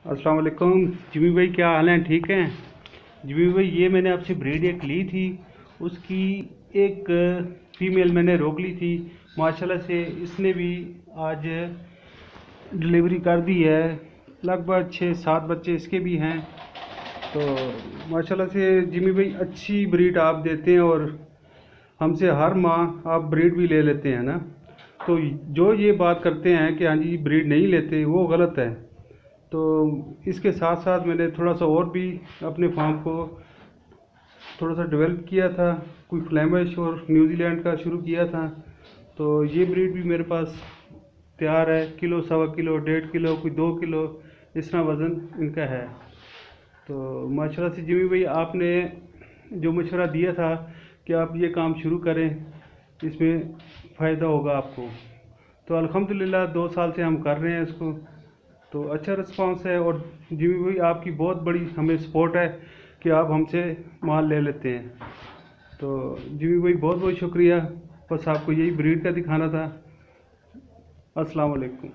अस्सलाम वालेकुम जिमी भाई, क्या हाल हैं? ठीक हैं जिमी भाई? ये मैंने आपसे ब्रीड एक ली थी, उसकी एक फीमेल मैंने रोक ली थी। माशाल्लाह से इसने भी आज डिलीवरी कर दी है। लगभग 6-7 बच्चे इसके भी हैं। तो माशाल्लाह से जिमी भाई, अच्छी ब्रीड आप देते हैं और हमसे हर माह आप ब्रीड भी ले लेते हैं ना। तो जो ये बात करते हैं कि हाँ जी ब्रीड नहीं लेते, वो गलत है। तो इसके साथ साथ मैंने थोड़ा सा और भी अपने फार्म को थोड़ा सा डेवलप किया था। कोई फ्लैमिश और न्यूजीलैंड का शुरू किया था। तो ये ब्रीड भी मेरे पास तैयार है। किलो, सवा किलो, 1.5 किलो, कोई 2 किलो, इस तरह वज़न इनका है। तो माशाल्लाह से जिमी भाई, आपने जो मशवरा दिया था कि आप ये काम शुरू करें, इसमें फ़ायदा होगा आपको। तो अल्हम्दुलिल्लाह 2 साल से हम कर रहे हैं इसको। तो अच्छा रिस्पांस है। और जिमी भाई, आपकी बहुत बड़ी हमें सपोर्ट है कि आप हमसे माल ले लेते हैं। तो जिमी भाई, बहुत बहुत शुक्रिया। बस आपको यही ब्रीड का दिखाना था। अस्सलाम वालेकुम।